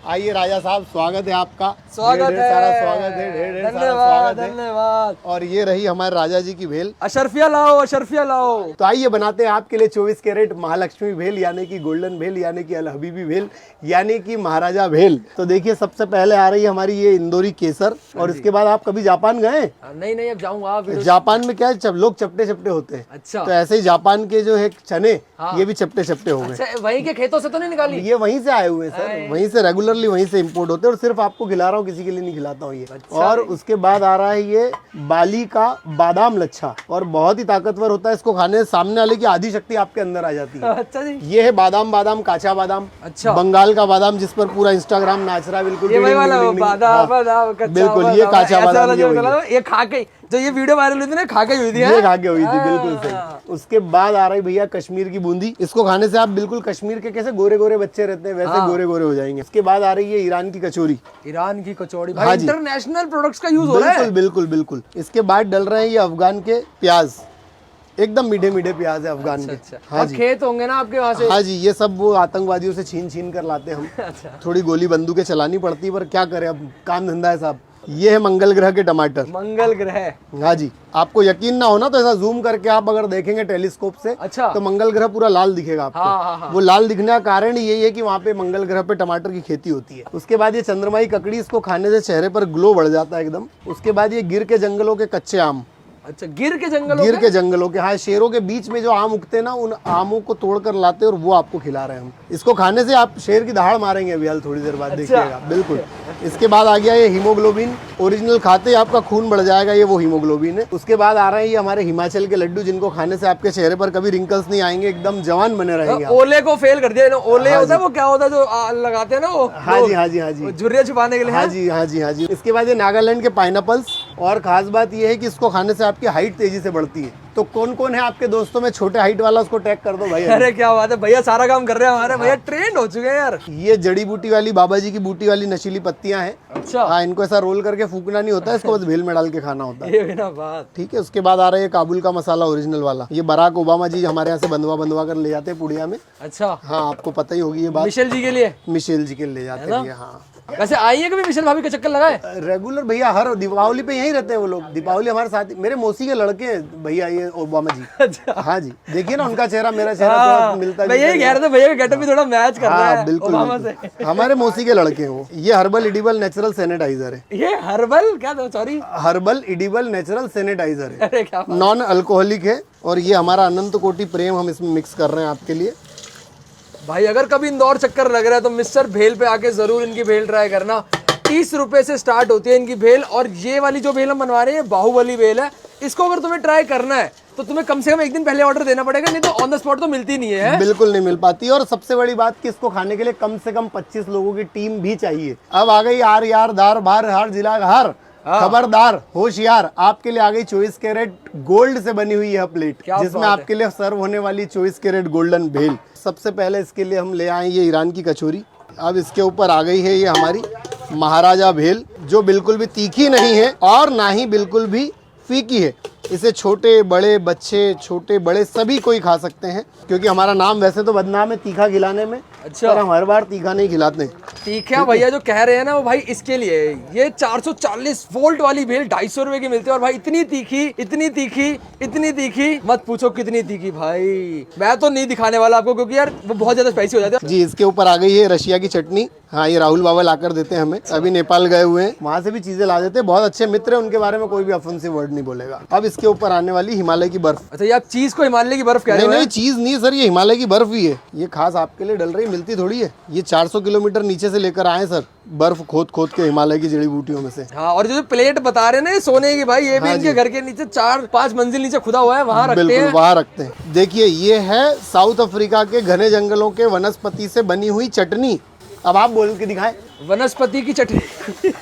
आइए राजा साहब, स्वागत है आपका। स्वागत ढेर है, सारा स्वागत है, ढेर सारा धन्यवाद स्वागत है। धन्यवाद। और ये रही हमारे राजा जी की भेल। अशरफिया लाओ, अशरफिया लाओ। तो आइए बनाते हैं आपके लिए 24 कैरेट महालक्ष्मी भेल, यानी कि गोल्डन भेल, यानी कि अल हबीबी भेल, यानी कि महाराजा भेल। तो देखिए, सबसे पहले आ रही है हमारी ये इंदौरी केसर। और इसके बाद आप कभी जापान गए? नहीं, अब जाऊंगा। जापान में क्या है, लोग चपटे चपटे होते हैं। अच्छा। तो ऐसे ही जापान के जो है चने, ये भी चपटे चपटे हो गए। अच्छा, वहीं के खेतों से तो नहीं निकाली? ये वहीं से आए हुए हैं सर, वहीं से रेगुलरली वहीं से इंपोर्ट होते हैं। और सिर्फ आपको खिला रहा हूँ, किसी के लिए नहीं खिलाता हूँ ये। और उसके बाद आ रहा है ये बाली का बादाम लच्छा, और बहुत ही ताकतवर होता है। इसको खाने से सामने वाले की आधी शक्ति आपके अंदर आ जाती है। अच्छा जी। ये है बादाम, काचा बादाम। अच्छा। बंगाल का बादाम, जिस पर पूरा इंस्टाग्राम नाच रहा है। बिल्कुल ये वही वाला बादाम कच्चा बिल्कुल, ये काचा बादाम, ये खा के जो ये वीडियो वायरल हुई थी ना, खा के हुई थी। ये खा के हुई थी, बिल्कुल सही। उसके बाद आ रही भैया कश्मीर की बूंदी। इसको खाने से आप बिल्कुल कश्मीर के कैसे गोरे गोरे बच्चे रहते हैं, वैसे गोरे गोरे हो जाएंगे। उसके बाद आ रही है ईरान की कचौरी। ईरान की कचौड़ी भाई, इंटरनेशनल प्रोडक्ट्स का यूज हो रहा है। बिल्कुल। इसके बाद डल रहे हैं ये अफगान के प्याज, एकदम मीठे मीठे प्याज है अफगान के। अच्छा। हाँ जी, खेत होंगे ना आपके वहाँ से? हाँ जी, ये सब वो आतंकवादियों से छीन कर लाते हैं हम। अच्छा। थोड़ी गोली बंदूकें चलानी पड़ती है, पर क्या करें, अब काम धंधा है साहब। ये है मंगल ग्रह के टमाटर। मंगल ग्रह? हाँ जी। आपको यकीन ना हो ना, तो ऐसा जूम करके आप अगर देखेंगे टेलीस्कोप से, अच्छा, तो मंगल ग्रह पूरा लाल दिखेगा आपको। हाँ। वो लाल दिखने का कारण यही है कि वहाँ पे मंगल ग्रह पे टमाटर की खेती होती है। उसके बाद ये चंद्रमाई ककड़ी, इसको खाने से चेहरे पर ग्लो बढ़ जाता है एकदम। उसके बाद ये गिर के जंगलों के कच्चे आम। अच्छा, गिर के जंगलों के? हाँ, शेरों के बीच में जो आम उगते हैं ना, उन आमों को तोड़ कर लाते हैं और वो आपको खिला रहे हैं हम। इसको खाने से आप शेर की दहाड़ मारेंगे अभी हाल थोड़ी देर बाद। अच्छा। देखिएगा, बिल्कुल। इसके बाद आ गया ये हीमोग्लोबिन। ओरिजिनल खाते ही आपका खून बढ़ जाएगा, ये वो हीमोग्लोबिन है। उसके बाद आ रहे हैं ये हमारे हिमाचल के लड्डू, जिनको खाने से आपके चेहरे पर कभी रिंकल्स नहीं आएंगे, एकदम जवान बने रहेंगे। ओले को फेल कर दिया। ओले होता है, वो क्या होता है जो लगाते हैं ना वो? हाँ जी, झुर्रियाँ छुपाने के लिए। हाँ जी। इसके बाद ये नागालैंड के पाइनएप्पल्स। और खास बात ये है कि इसको खाने से आपकी हाइट तेजी से बढ़ती है। तो कौन कौन है आपके दोस्तों में छोटे हाइट वाला, उसको टैग कर दो भाई। अरे क्या बात है भैया, सारा काम कर रहे हैं हमारे भैया, ट्रेंड हो चुके हैं यार। ये जड़ी बूटी वाली, बाबा जी की बूटी वाली नशीली पत्तियां हैं। अच्छा। हाँ, इनको ऐसा रोल करके फूकना नहीं होता है, इसको बस भेल में डाल के खाना होता है। ये बिना बात। ठीक है। उसके बाद आ रहा है काबुल का मसाला, ओरिजिनल वाला। ये बराक ओबामा जी हमारे यहाँ से बंधवा कर ले जाते हैं पुड़िया में। अच्छा। हाँ, आपको पता ही होगी ये बात। मिशेल जी के लिए? मिशेल जी के ले जाते हैं। हाँ, वैसे आई है कभी मिशेल भाभी का चक्कर लगाए? रेगुलर भैया, हर दीपावली पे यहीं रहते हैं वो लोग। दीपावली हमारे साथ, मेरे मौसी के लड़के हैं भैया ये ओबामा जी। अच्छा। हाँ जी, देखिए ना उनका चेहरा, मेरा चेहरा थोड़ा मिलता है। मैं यही कह रहा था, भैया का गेटअप भी थोड़ा मैच कर रहा है ओबामा से। हमारे मौसी के लड़के हैं वो। ये हर्बल इडिबल नेचुरल सैनिटाइजर है। ये हर्बल क्या था? Sorry, herbal edible natural sanitiser है। अरे क्या बात। नॉन अल्कोहलिक है। और ये हमारा अनंत कोटि प्रेम हम इसमें मिक्स कर रहे हैं आपके लिए। भाई अगर कभी इंदौर चक्कर लग रहा है तो मिस्टर भेल पे आके जरूर इनकी भेल ट्राई करना। 30 रुपए से स्टार्ट होती है इनकी भेल। और ये वाली जो भेल हम बनवा रहे हैं, बाहुबली भेल है। इसको अगर तुम्हें ट्राई करना है तो तुम्हें कम से कम एक दिन पहले ऑर्डर देना पड़ेगा, नहीं तो ऑन द स्पॉट तो मिलती नहीं है। बिल्कुल नहीं मिल पाती। और सबसे बड़ी बात कि इसको खाने के लिए कम से कम 25 लोगों की टीम भी चाहिए। अब आ गई आर यार दार बार हर जिला हर खबरदार होशियार, आपके लिए आ गई 24 कैरेट गोल्ड से बनी हुई यह प्लेट, जिसमें आपके लिए सर्व होने वाली 24 कैरेट गोल्डन भेल। सबसे पहले इसके लिए हम ले आए ये ईरान की कचौरी। अब इसके ऊपर आ गई है ये हमारी महाराजा भेल, जो बिल्कुल भी तीखी नहीं है और ना ही बिल्कुल भी फीकी है। इसे छोटे बड़े बच्चे, छोटे बड़े सभी कोई खा सकते हैं, क्योंकि हमारा नाम वैसे तो बदनाम है तीखा खिलाने में। अच्छा। पर हम हर बार तीखा नहीं खिलाते। तीखा भैया जो कह रहे हैं ना, वो भाई इसके लिए ये 440 वोल्ट वाली भेल 250 रुपए की मिलती है। और भाई इतनी तीखी मत पूछो कितनी तीखी भाई। मैं तो नहीं दिखाने वाला आपको, क्योंकि यार वो बहुत ज्यादा स्पाइसी हो जाती है। जी, इसके ऊपर आ गई है रशिया की चटनी। हाँ, ये राहुल बाबा लाकर देते हैं हमें। अभी नेपाल गए हुए हैं, वहाँ से भी चीजें ला देते हैं। बहुत अच्छे मित्र हैं, उनके बारे में कोई भी ऑफेंसिव वर्ड नहीं बोलेगा। अब इसके ऊपर आने वाली हिमालय की बर्फ। अच्छा, ये आप चीज को हिमालय की बर्फ कह रहे हो? नहीं, चीज नहीं सर, ये हिमालय की बर्फ ही है। ये खास आपके लिए डल रही, मिलती थोड़ी है। ये 400 किलोमीटर नीचे से लेकर आए सर, बर्फ खोद के हिमालय की जड़ी बूटियों में से। हाँ, और जो प्लेट बता रहे हैं ना सोने की, भाई ये भी इनके घर के नीचे 4-5 मंजिल नीचे खुदा हुआ है, वहाँ रखते हैं। वहाँ रखते हैं। देखिए, ये है साउथ अफ्रीका के घने जंगलों के वनस्पति से बनी हुई चटनी। अब आप बोल के दिखाएं। वनस्पति की चटनी।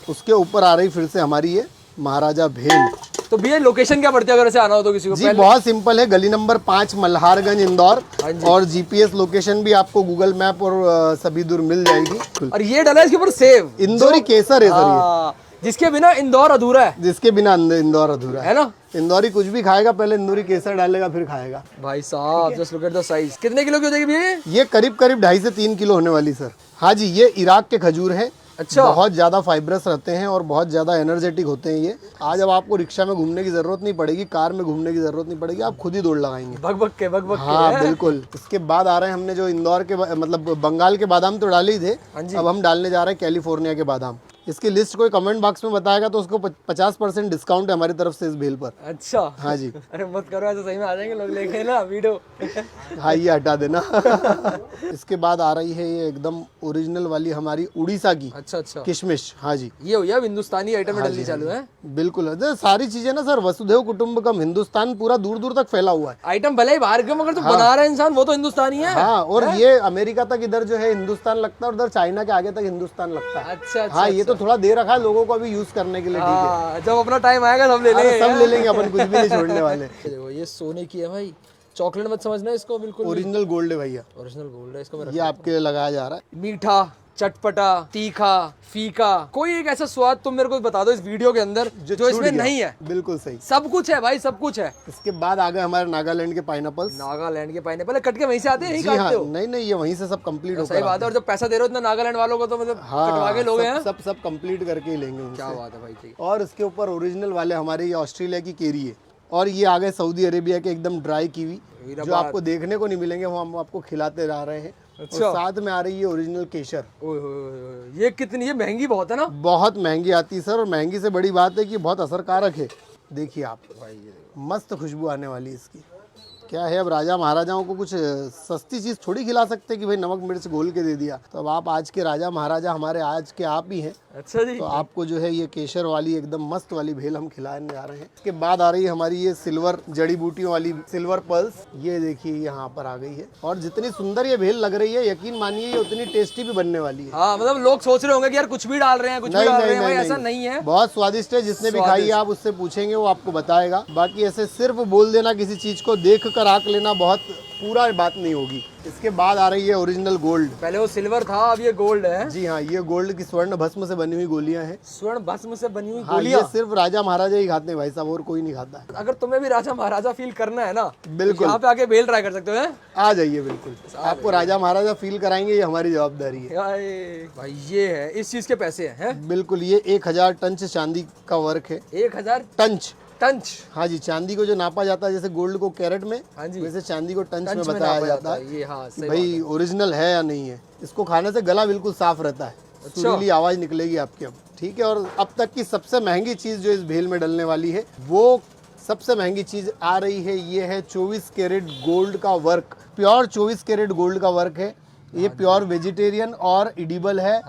उसके ऊपर आ रही फिर से हमारी ये महाराजा भेल। तो भैया लोकेशन क्या पड़ती है अगर ऐसे आना हो तो किसी को? जी बहुत सिंपल है, गली नंबर 5 मल्हारगंज इंदौर। और जीपीएस लोकेशन भी आपको गूगल मैप और सभी दूर मिल जाएगी। और ये डाला है इसके ऊपर सेव, इंदौरी केसर है सर। जिसके बिना इंदौर अधूरा है जिसके बिना इंदौर अधूरा है ना। इंदौरी कुछ भी खाएगा, पहले इंदौरी केसर डालेगा फिर खाएगा। भाई साहब just look at the size. कितने किलो की हो जाएगी भैया? ये करीब करीब 2.5 से 3 किलो होने वाली सर। हाँ जी, ये इराक के खजूर है। अच्छा। बहुत ज्यादा फाइब्रस रहते हैं और बहुत ज्यादा एनर्जेटिक होते हैं ये। आज अब आपको रिक्शा में घूमने की जरूरत नहीं पड़ेगी, कार में घूमने की जरूरत नहीं पड़ेगी, आप खुद ही दौड़ लगाएंगे। बक बक के हाँ बिल्कुल। इसके बाद आ रहे हैं, हमने जो इंदौर के मतलब बंगाल के बादाम तो डाले ही थे, अब हम डालने जा रहे हैं कैलिफोर्निया के बादाम। इसकी लिस्ट कोई कमेंट बॉक्स में बताएगा तो उसको 50% डिस्काउंट है हमारी तरफ से इस भेल पर। अच्छा। हाँ जी। अरे मत करो ऐसा, सही में आ जाएंगे लोग लेके ना वीडियो। हाँ ये हटा देना। इसके बाद आ रही है ये एकदम ओरिजिनल वाली हमारी उड़ीसा की अच्छा अच्छा किशमिश। हाँ जी, ये हो गया हिंदुस्तानी आइटम में डलनी चालू है। बिल्कुल सारी चीजें ना सर, वसुधैव कुटुंबकम, हिंदुस्तान पूरा दूर दूर तक फैला हुआ है। आइटम भले ही बाहर के मगर जो बना रहा है इंसान वो तो हिंदुस्तानी है। हाँ, और ये अमेरिका तक इधर जो है हिंदुस्तान लगता है और इधर चाइना के आगे तक हिंदुस्तान लगता है। अच्छा हाँ, ये तो थोड़ा दे रखा है लोगों को अभी यूज करने के लिए। ठीक है, जब अपना टाइम आएगा सब ले लेंगे। सब ले लेंगे अपन, कुछ भी नहीं छोड़ने वाले। देखो ये सोने की है भाई, चॉकलेट मत समझना इसको, बिल्कुल ओरिजिनल गोल्ड है भैया, ओरिजिनल गोल्ड है। इसको मैं ये आपके लिए लगाया जा रहा है। मीठा, चटपटा, तीखा, फीका, कोई एक ऐसा स्वाद तुम मेरे को बता दो इस वीडियो के अंदर जो इसमें नहीं है। बिल्कुल सही, सब कुछ है भाई, सब कुछ है। इसके बाद आ गए हमारे नागालैंड के पाइनएप्पल्स। नागालैंड के पाइनएप्पल कट के वहीं से आते हैं, यहीं जी हाँ, काटते हो? नहीं नहीं, ये वहीं से सब कंप्लीट होकर सही बात है। और जब पैसा दे रहे हो इतना नागालैंड वालों को तो मतलब कटवा के लोग हैं। सब कंप्लीट करके ही लेंगे उनसे। क्या बात है भाई जी। और इसके ऊपर ओरिजिनल वाले हमारे ये ऑस्ट्रेलिया की केरी है, और ये आ गए सऊदी अरेबिया के एकदम ड्राई कीवी, जो आपको देखने को नहीं मिलेंगे, वो हम आपको खिलाते जा रहे हैं। अच्छा। और साथ में आ रही है ओरिजिनल केसर। ये कितनी, ये महंगी बहुत है ना? बहुत महंगी आती है सर, और महंगी से बड़ी बात है कि बहुत असरकारक है। देखिए आप भाई, मस्त खुशबू आने वाली है इसकी। क्या है, अब राजा महाराजाओं को कुछ सस्ती चीज थोड़ी खिला सकते कि भाई नमक मिर्च घोल के दे दिया। तो अब आप आज के राजा महाराजा हमारे आज के आप ही हैं। अच्छा जी। तो आपको जो है ये केसर वाली एकदम मस्त वाली भेल हम खिलाने जा रहे हैं। इसके बाद आ रही है हमारी ये सिल्वर जड़ी बूटियों वाली सिल्वर पल्स। ये देखिए यहाँ पर आ गई है, और जितनी सुंदर ये भेल लग रही है, यकीन मानिए ये उतनी टेस्टी भी बनने वाली है। हाँ, मतलब लोग सोच रहे होंगे कि यार कुछ भी डाल रहे हैं, कुछ भी डाल रहे हैं, भाई ऐसा नहीं है। बहुत स्वादिष्ट है, जिसने भी खाई है आप उससे पूछेंगे वो आपको बताएगा। बाकी ऐसे सिर्फ बोल देना किसी चीज को, देख कर आंक लेना बहुत पूरा बात नहीं होगी। इसके बाद आ रही है ओरिजिनल गोल्ड। पहले वो सिल्वर था, अब ये गोल्ड है। जी हाँ, ये गोल्ड की स्वर्ण भस्म से बनी हुई गोलियां हैं। स्वर्ण भस्म से बनी हुई हाँ, गोलियां। ये सिर्फ राजा महाराजा ही खाते हैं भाई साहब, और कोई नहीं खाता है। अगर तुम्हें भी राजा महाराजा फील करना है ना, बिल्कुल यहाँ पे आके भेल ट्राई कर सकते हो। आ जाइए, बिल्कुल आपको राजा महाराजा फील कराएंगे, ये हमारी जवाबदारी है। भाई ये है, इस चीज के पैसे हैं। बिल्कुल, ये 1000 टंच चांदी का वर्क है। 1000 टंच? टंच। हाँ जी, चांदी को जो नापा जाता है, जैसे गोल्ड को कैरेट में, हाँ जी, वैसे चांदी को टंच में में बताया नापा जाता है। ये हाँ, कि भाई ओरिजिनल है या नहीं है। इसको खाने से गला बिल्कुल साफ रहता है, सुरीली आवाज निकलेगी आपकी अब। ठीक है, और अब तक की सबसे महंगी चीज जो इस भेल में डलने वाली है, वो सबसे महंगी चीज आ रही है, ये है 24 कैरेट गोल्ड का वर्क। प्योर 24 कैरेट गोल्ड का वर्क है। ये प्योर वेजिटेरियन और इडिबल है,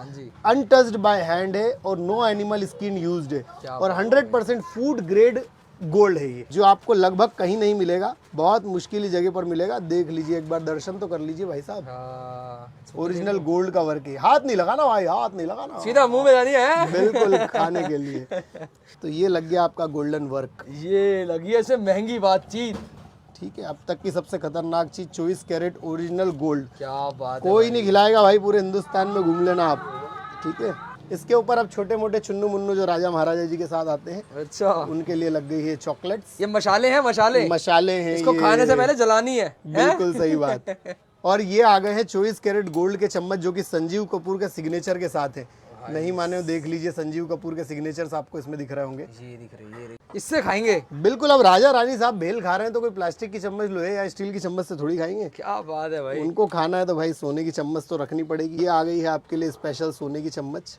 अनटच्ड बाय हैंड है, और नो एनिमल स्किन यूज्ड है, और 100% फूड ग्रेड गोल्ड है ये, जो आपको लगभग कहीं नहीं मिलेगा, बहुत मुश्किल ही जगह पर मिलेगा। देख लीजिए एक बार, दर्शन तो कर लीजिए भाई साहब। ओरिजिनल गोल्ड का वर्क है। हाथ नहीं लगाना भाई, हाथ नहीं लगाना, सीधा मुंह में जानी है। बिल्कुल खाने के लिए। तो ये लग गया आपका गोल्डन वर्क। ये लगी है इसमें महंगी बातचीत। ठीक है, अब तक की सबसे खतरनाक चीज 24 कैरेट ओरिजिनल गोल्ड। क्या बात है, कोई नहीं खिलाएगा भाई, पूरे हिंदुस्तान में घूम लेना आप। ठीक है, इसके ऊपर अब छोटे मोटे चुन्नू मुन्नू जो राजा महाराजा जी के साथ आते हैं, अच्छा, उनके लिए लग गई है चॉकलेट्स। ये मसाले हैं, मसाले हैं, इसको खाने से पहले जलानी है। बिल्कुल सही बात। और ये आ गए हैं 24 कैरेट गोल्ड के चम्मच, जो कि संजीव कपूर के सिग्नेचर के साथ है। नहीं माने देख लीजिए, संजीव कपूर के सिग्नेचर्स आपको इसमें दिख रहे होंगे। ये दिख रही है, इससे खाएंगे। बिल्कुल, अब राजा रानी साहब भेल खा रहे हैं तो कोई प्लास्टिक की चम्मच, लोहे या स्टील की चम्मच से थोड़ी खाएंगे। क्या बात है भाई, उनको खाना है तो भाई सोने की चम्मच तो रखनी पड़ेगी। ये आ गई है आपके लिए स्पेशल सोने की चम्मच।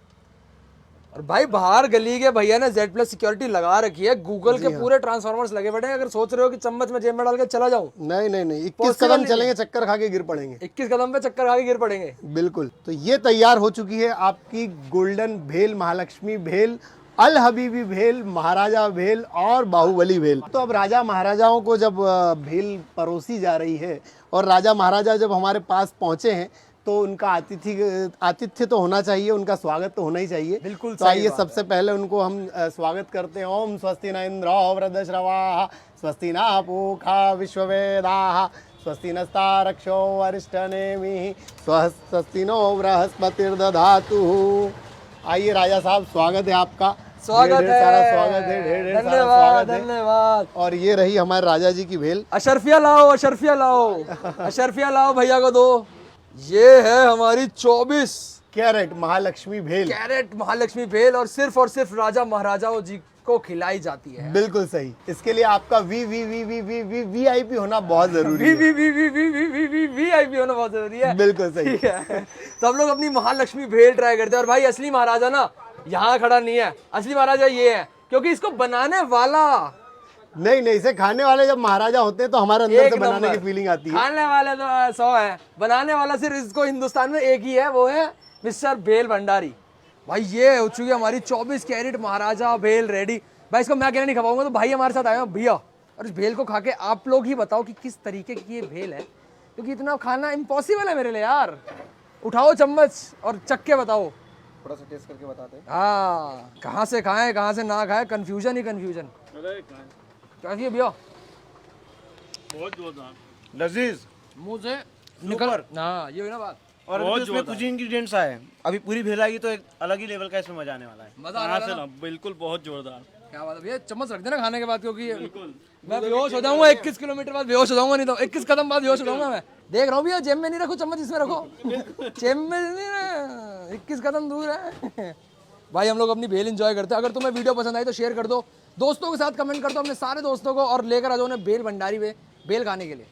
और भाई बाहर गली के भैया ने Z+ सिक्योरिटी लगा रखी है, गूगल के पूरे ट्रांसफार्मर्स लगे बैठे हैं। अगर सोच रहे हो कि चम्मच में जेब में डाल के चला जाऊं, नहीं नहीं नहीं, 21 कदम चलेंगे, चक्कर खा के गिर पड़ेंगे। 21 कदम पे चक्कर खा के गिर पड़ेंगे। बिल्कुल। तो ये तैयार हो चुकी है आपकी गोल्डन भेल, महालक्ष्मी भेल, अल हबीबी भेल, महाराजा भेल और बाहुबली भेल। तो अब राजा महाराजाओं को जब भेल परोसी जा रही है, और राजा महाराजा जब हमारे पास पहुंचे हैं, तो उनका आतिथ्य तो होना चाहिए, उनका स्वागत तो होना ही चाहिए। बिल्कुल। तो आइए सबसे पहले उनको हम स्वागत करते हैं। ओम स्वस्ति न इंद्रो वृद्धश्रवाः, स्वस्ति न पूषा विश्ववेदाः, स्वस्ति नस्तारक्षो अरिष्टनेमिः, स्वस्ति नो बृहस्पतिर्दधातु। आइए राजा साहब, स्वागत है आपका। स्वागत ढेर है, सारा स्वागत है, ढेर सारा धन्यवाद स्वागत है। धन्यवाद। और ये रही हमारे राजा जी की भेल। अशरफिया लाओ, अशरफिया लाओ, अशरफिया लाओ, भैया को दो। ये है हमारी 24 कैरेट महालक्ष्मी भेल। कैरेट महालक्ष्मी भेल और सिर्फ राजा महाराजाओं जी को खिलाई जाती है। बिल्कुल सही। इसके लिए आपका वीआईपी होना बहुत जरूरी है। वीआईपी होना बहुत जरूरी है। बिल्कुल सही। ठीक है। तो हम लोग अपनी महालक्ष्मी भेल ट्राई करते हैं। और भाई असली महाराजा ना यहाँ खड़ा नहीं है, असली महाराजा ये है, क्योंकि इसको बनाने वाला नहीं इसे खाने वाले जब महाराजा होते हैं तो हमारे अंदर एक से बनाने नंबर। की फीलिंग आती है। खाने वाले तो 100 है, बनाने वाला सिर्फ इसको हिंदुस्तान में एक ही है, वो है मिस्टर भेल भंडारी। भाई ये हो चुकी है हमारी 24 कैरेट महाराजा भेल रेडी। भाई इसको मैं अकेले नहीं खवाऊंगा, तो भाई हमारे साथ आए हैं भैया। और इस भेल को खा के आप लोग ही बताओ कि किस तरीके की ये भेल है, क्योंकि इतना खाना इम्पॉसिबल है मेरे लिए यार। उठाओ चम्मच और चख के बताओ। थोड़ा सा टेस्ट करके बताते हैं। हाँ, कहाँ से खाएं कहाँ से ना खाएं, कंफ्यूजन ही कंफ्यूजन। कैसी है भैया? बहुत जोरदार, लजीज मुंह से निकल। हाँ ये हुई ना बात। और अभी तो इसमें कुछ इंग्रेडिएंट्स आए हैं। अभी पूरी भेल आएगी तो एक अलग ही लेवल का इसमें मजा आने वाला है। मजा आ यहाँ रहा से है ना? ना बिल्कुल बहुत जोरदार। क्या बात है भैया, चम्मच रख देना खाने के बाद, क्योंकि मैं बेहोश हो जाऊंगा 21 किलोमीटर बाद, बेहोश हो जाऊंगा, नहीं तो 21 कदम बाद बेहोश हो जाऊंगा मैं। देख रहा हूँ भैया, जेब में नहीं रखो चम्मच, इसमें रखो। जेब में नहीं, 21 कदम दूर है। भाई हम लोग अपनी भेल एंजॉय करते हैं। अगर तुम्हें वीडियो पसंद आई तो शेयर कर दो, दोस्तों के साथ कमेंट कर दो, अपने सारे दोस्तों को, और लेकर आ जाओ उन्हें भेल भंडारी में भेल खाने के लिए।